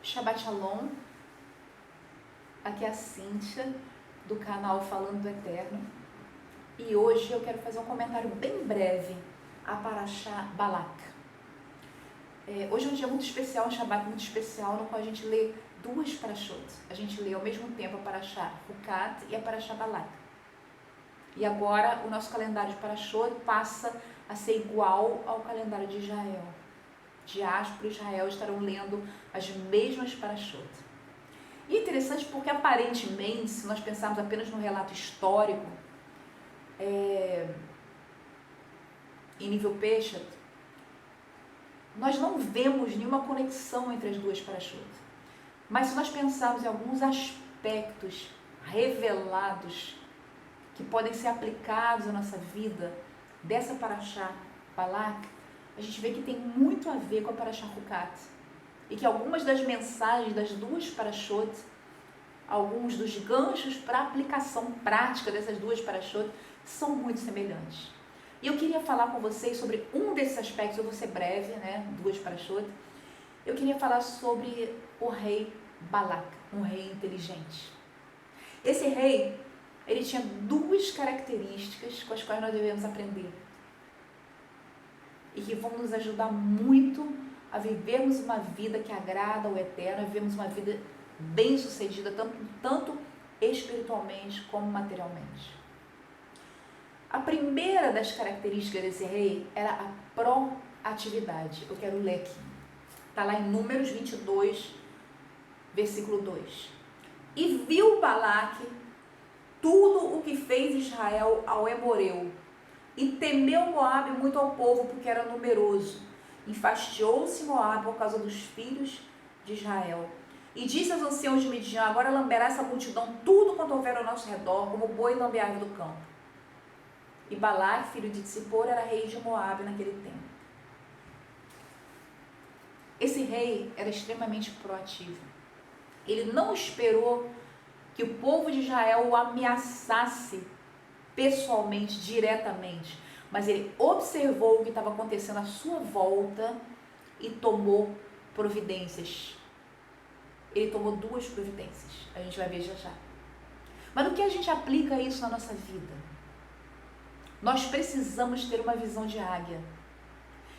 Shabbat Shalom, aqui é a Cíntia do canal Falando do Eterno e hoje eu quero fazer um comentário bem breve a Parashá Balak. Hoje é um dia muito especial, um Shabbat muito especial, no qual a gente lê duas Parashot. A gente lê ao mesmo tempo a Parashá Hukat e a Parashá Balak. E agora o nosso calendário de Parashot passa a ser igual ao calendário de Israel. Diáspora e Israel estarão lendo as mesmas Parashot. E é interessante porque aparentemente, se nós pensarmos apenas no relato histórico, em nível Peshat, nós não vemos nenhuma conexão entre as duas Parashot. Mas se nós pensarmos em alguns aspectos revelados que podem ser aplicados à nossa vida dessa Parashá Balak, a gente vê que tem muito a ver com a Parashá Hukat. E que algumas das mensagens das duas Parashot, alguns dos ganchos para a aplicação prática dessas duas Parashot, são muito semelhantes. E eu queria falar com vocês sobre um desses aspectos, eu vou ser breve, duas Parashot. Eu queria falar sobre o rei Balak, um rei inteligente. Esse rei, ele tinha duas características com as quais nós devemos aprender. E que vão nos ajudar muito a vivermos uma vida que agrada ao Eterno, a vivermos uma vida bem-sucedida, tanto espiritualmente como materialmente. A primeira das características desse rei era a proatividade. Eu quero ler aqui. Está lá em Números 22, versículo 2. E viu Balaque tudo o que fez Israel ao Emoreu, e temeu Moabe muito ao povo, porque era numeroso. Enfastiou-se Moabe por causa dos filhos de Israel. E disse aos anciãos de Midian: agora lamberá essa multidão tudo quanto houver ao nosso redor, como boi lambe a árvore do campo. E Balaque, filho de Tsippor, era rei de Moabe naquele tempo. Esse rei era extremamente proativo. Ele não esperou que o povo de Israel o ameaçasse pessoalmente, diretamente, mas ele observou o que estava acontecendo à sua volta e tomou providências. Ele tomou duas providências, a gente vai ver já. Mas no que a gente aplica isso na nossa vida? Nós precisamos ter uma visão de águia.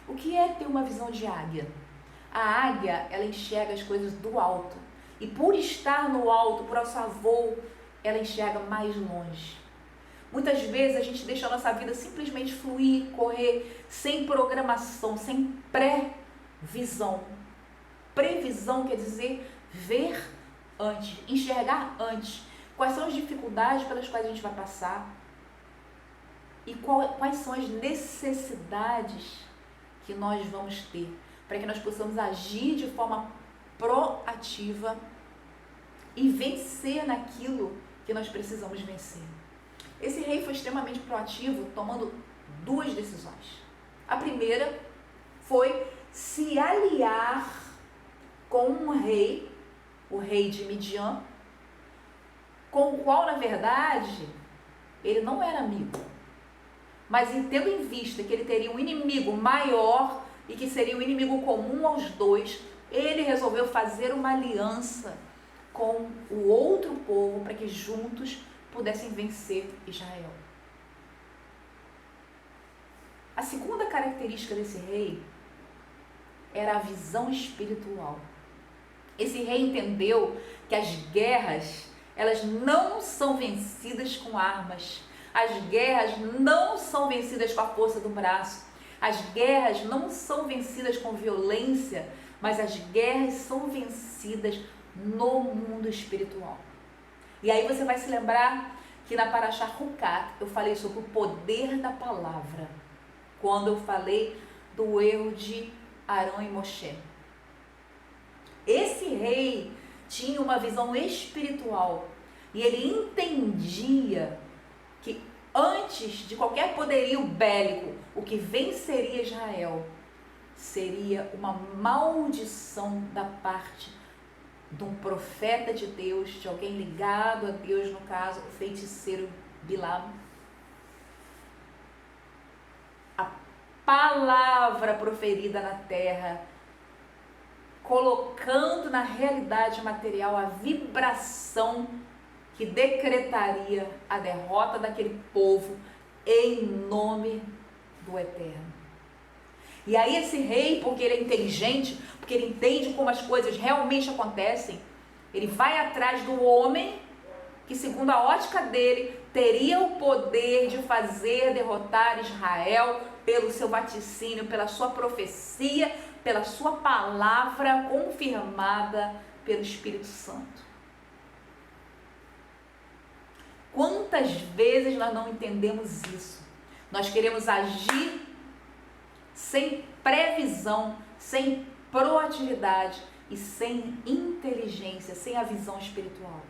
O que é ter uma visão de águia? A águia, ela enxerga as coisas do alto, e por estar no alto, por alçar voo, ela enxerga mais longe. Muitas vezes a gente deixa a nossa vida simplesmente fluir, correr, sem programação, sem previsão. Previsão quer dizer ver antes, enxergar antes. Quais são as dificuldades pelas quais a gente vai passar e quais são as necessidades que nós vamos ter, para que nós possamos agir de forma proativa e vencer naquilo que nós precisamos vencer. Esse rei foi extremamente proativo, tomando duas decisões. A primeira foi se aliar com um rei, o rei de Midian, com o qual, na verdade, ele não era amigo. Mas tendo em vista que ele teria um inimigo maior e que seria um inimigo comum aos dois, ele resolveu fazer uma aliança com o outro povo para que juntos pudessem vencer Israel. A segunda característica desse rei era a visão espiritual. Esse rei entendeu que as guerras, elas não são vencidas com armas. As guerras não são vencidas com a força do braço. As guerras não são vencidas com violência, mas as guerras são vencidas no mundo espiritual. E aí você vai se lembrar que na Parashá Hukat eu falei sobre o poder da palavra, quando eu falei do erro de Arão e Moshe. Esse rei tinha uma visão espiritual e ele entendia que antes de qualquer poderio bélico, o que venceria Israel seria uma maldição da parte de um profeta de Deus, de alguém ligado a Deus, no caso, o feiticeiro Bilam. A palavra proferida na terra colocando na realidade material a vibração que decretaria a derrota daquele povo em nome do Eterno. E aí esse rei, porque ele é inteligente, porque ele entende como as coisas realmente acontecem, ele vai atrás do homem que, segundo a ótica dele, teria o poder de fazer derrotar Israel pelo seu vaticínio, pela sua profecia, pela sua palavra confirmada pelo Espírito Santo. Quantas vezes nós não entendemos isso? Nós queremos agir sem previsão, sem proatividade e sem inteligência, sem a visão espiritual.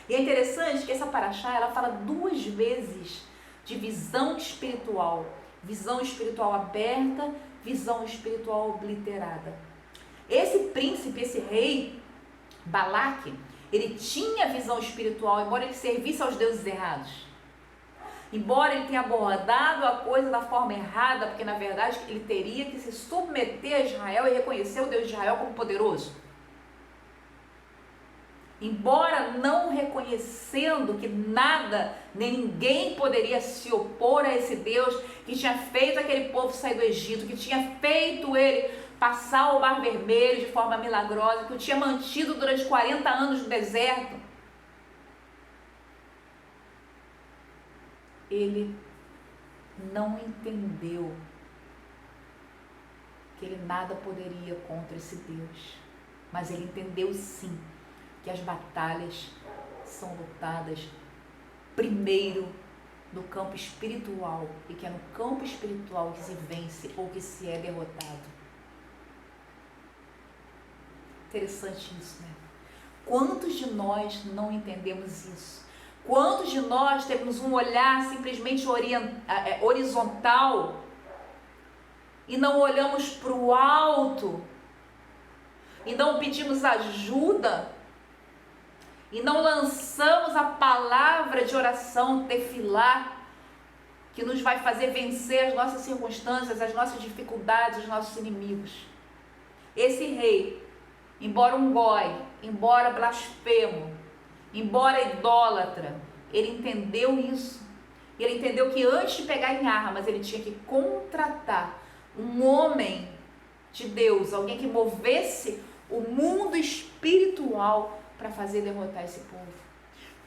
E é interessante que essa paraxá, ela fala 2 vezes de visão espiritual aberta, visão espiritual obliterada. Esse príncipe, esse rei, Balaque, ele tinha visão espiritual, embora ele servisse aos deuses errados. Embora ele tenha abordado a coisa da forma errada, porque na verdade ele teria que se submeter a Israel e reconhecer o Deus de Israel como poderoso. Embora não reconhecendo que nada, nem ninguém poderia se opor a esse Deus que tinha feito aquele povo sair do Egito, que tinha feito ele passar o Mar Vermelho de forma milagrosa, que o tinha mantido durante 40 anos no deserto, ele não entendeu que ele nada poderia contra esse Deus, mas ele entendeu sim que as batalhas são lutadas primeiro no campo espiritual e que é no campo espiritual que se vence ou que se é derrotado. Interessante isso, né? Quantos de nós não entendemos isso? Quantos de nós temos um olhar simplesmente horizontal e não olhamos para o alto e não pedimos ajuda e não lançamos a palavra de oração, tefilá, que nos vai fazer vencer as nossas circunstâncias, as nossas dificuldades, os nossos inimigos? Esse rei, embora um goi, embora blasfemo, embora idólatra, ele entendeu isso. Ele entendeu que antes de pegar em armas, ele tinha que contratar um homem de Deus, alguém que movesse o mundo espiritual para fazer derrotar esse povo.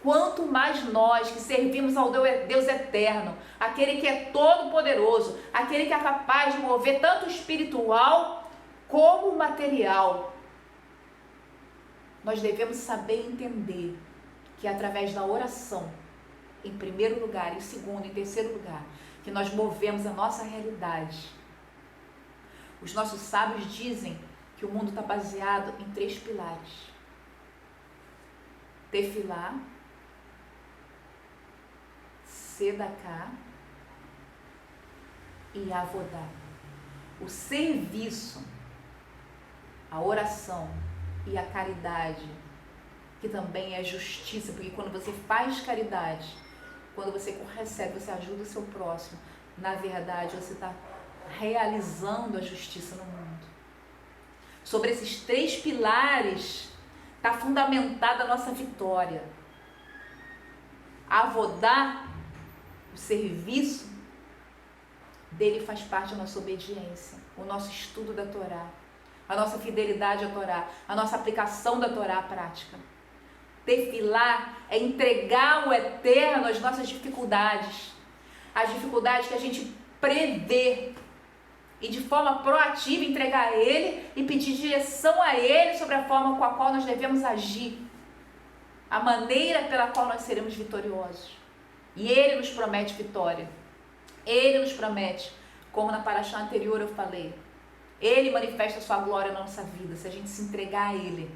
Quanto mais nós que servimos ao Deus eterno, aquele que é todo poderoso, aquele que é capaz de mover tanto o espiritual como o material, nós devemos saber entender que é através da oração, em primeiro lugar, em segundo, em terceiro lugar, que nós movemos a nossa realidade. Os nossos sábios dizem que o mundo está baseado em 3 pilares: tefilá, sedaká e avodá. O serviço, a oração e a caridade, que também é justiça, porque quando você faz caridade, quando você recebe, você ajuda o seu próximo, na verdade você está realizando a justiça no mundo. Sobre esses 3 pilares está fundamentada a nossa vitória. Avodá, o serviço dele, faz parte da nossa obediência, o nosso estudo da Torá, a nossa fidelidade à Torá, a nossa aplicação da Torá à prática. Tefilá é entregar o eterno às nossas dificuldades, as dificuldades que a gente prevê, e de forma proativa entregar a Ele e pedir direção a Ele sobre a forma com a qual nós devemos agir, a maneira pela qual nós seremos vitoriosos. E Ele nos promete vitória. Ele nos promete, como na paraxá anterior eu falei, Ele manifesta a sua glória na nossa vida, se a gente se entregar a Ele.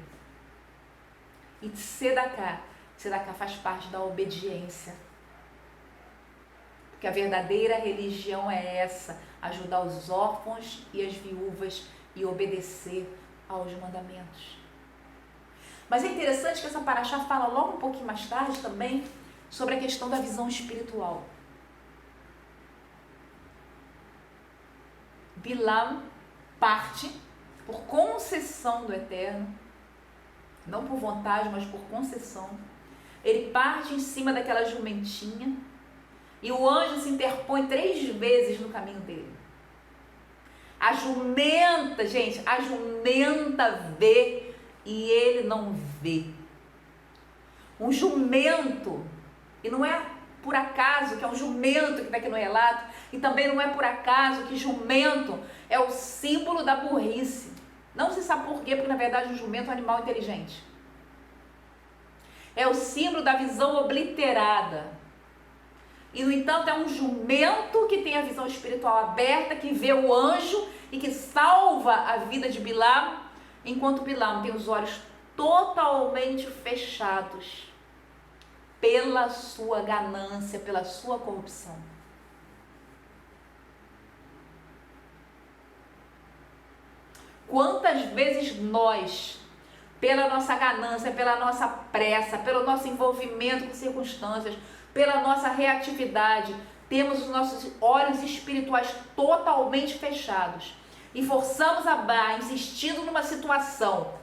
E sedaká faz parte da obediência. Porque a verdadeira religião é essa: ajudar os órfãos e as viúvas e obedecer aos mandamentos. Mas é interessante que essa paraxá fala logo um pouquinho mais tarde também sobre a questão da visão espiritual. Bilam parte por concessão do Eterno, não por vontade, mas por concessão. Ele parte em cima daquela jumentinha e o anjo se interpõe 3 vezes no caminho dele. A jumenta, gente, a jumenta vê e ele não vê. Um jumento, e não é por acaso que é um jumento que está aqui no relato, e também não é por acaso que jumento é o símbolo da burrice. Não se sabe por quê, porque na verdade um jumento é um animal inteligente. É o símbolo da visão obliterada. E no entanto é um jumento que tem a visão espiritual aberta, que vê o anjo e que salva a vida de Bilam, enquanto Bilam tem os olhos totalmente fechados pela sua ganância, pela sua corrupção. Quantas vezes nós, pela nossa ganância, pela nossa pressa, pelo nosso envolvimento com circunstâncias, pela nossa reatividade, temos os nossos olhos espirituais totalmente fechados e forçamos a barra, insistindo numa situação,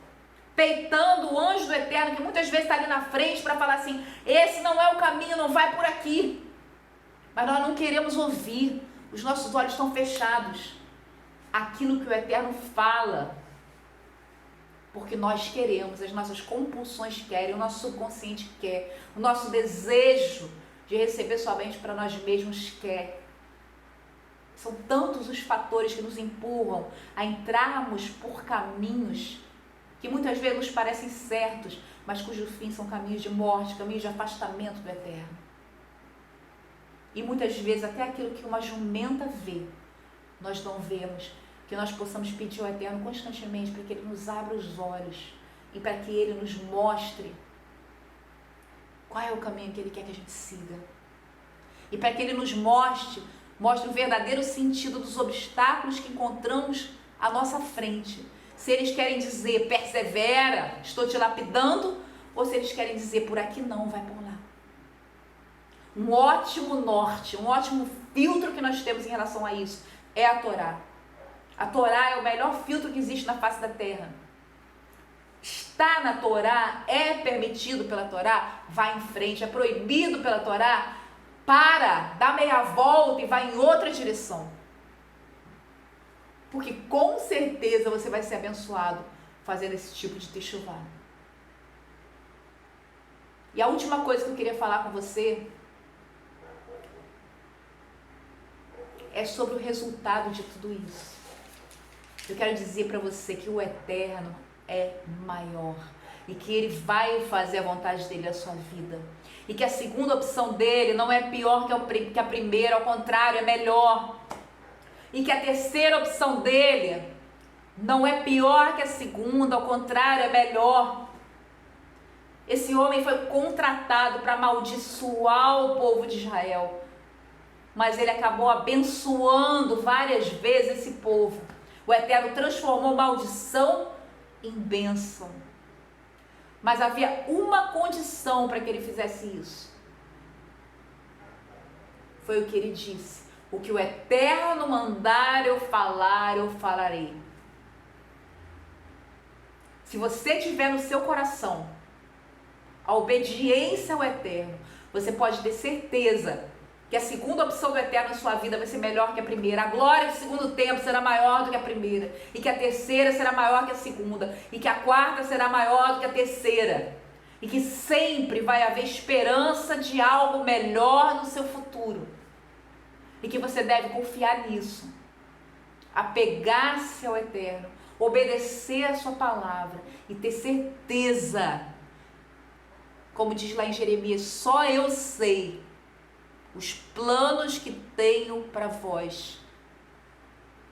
peitando o anjo do Eterno, que muitas vezes está ali na frente para falar assim, esse não é o caminho, não vai por aqui. Mas nós não queremos ouvir, os nossos olhos estão fechados. Aquilo que o Eterno fala, porque nós queremos, as nossas compulsões querem, o nosso subconsciente quer, o nosso desejo de receber somente para nós mesmos quer. São tantos os fatores que nos empurram a entrarmos por caminhos que muitas vezes nos parecem certos, mas cujo fim são caminhos de morte, caminhos de afastamento do Eterno. E muitas vezes até aquilo que uma jumenta vê, nós não vemos. Que nós possamos pedir ao Eterno constantemente para que Ele nos abra os olhos e para que Ele nos mostre qual é o caminho que Ele quer que a gente siga. E para que Ele nos mostre o verdadeiro sentido dos obstáculos que encontramos à nossa frente. Se eles querem dizer, persevera, estou te lapidando, ou se eles querem dizer, por aqui não, vai por lá. Um ótimo norte, um ótimo filtro que nós temos em relação a isso é a Torá. A Torá é o melhor filtro que existe na face da terra. Está na Torá, é permitido pela Torá, vai em frente. É proibido pela Torá, para, dá meia volta e vai em outra direção. Porque com certeza você vai ser abençoado fazendo esse tipo de techuvá. E a última coisa que eu queria falar com você é sobre o resultado de tudo isso. Eu quero dizer para você que o Eterno é maior e que Ele vai fazer a vontade dEle na sua vida. E que a segunda opção dEle não é pior que a primeira, ao contrário, é melhor. E que a terceira opção dEle não é pior que a segunda, ao contrário, é melhor. Esse homem foi contratado para amaldiçoar o povo de Israel, mas ele acabou abençoando várias vezes esse povo. O Eterno transformou maldição em bênção. Mas havia uma condição para que ele fizesse isso. Foi o que ele disse. O que o Eterno mandar eu falar, eu falarei. Se você tiver no seu coração a obediência ao Eterno, você pode ter certeza que a segunda opção do Eterno na sua vida vai ser melhor que a primeira. A glória do segundo tempo será maior do que a primeira. E que a terceira será maior que a segunda. E que a quarta será maior do que a terceira. E que sempre vai haver esperança de algo melhor no seu futuro. E que você deve confiar nisso. Apegar-se ao Eterno. Obedecer a sua palavra. E ter certeza. Como diz lá em Jeremias, só eu sei os planos que tenho para vós,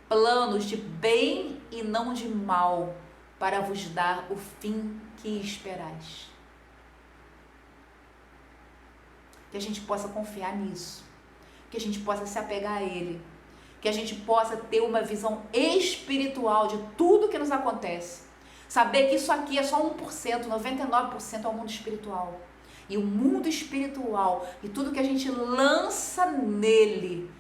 planos de bem e não de mal, para vos dar o fim que esperais. Que a gente possa confiar nisso, que a gente possa se apegar a Ele, que a gente possa ter uma visão espiritual de tudo que nos acontece, saber que isso aqui é só 1%, 99% é o mundo espiritual. E o mundo espiritual e tudo que a gente lança nele,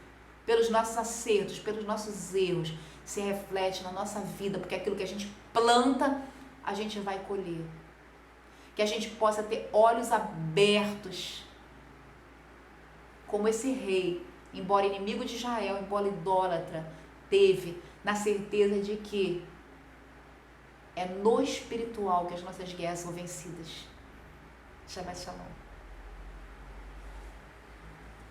pelos nossos acertos, pelos nossos erros, se reflete na nossa vida, porque aquilo que a gente planta, a gente vai colher. Que a gente possa ter olhos abertos, como esse rei, embora inimigo de Israel, embora idólatra, teve, na certeza de que é no espiritual que as nossas guerras são vencidas. Shabbat Shalom.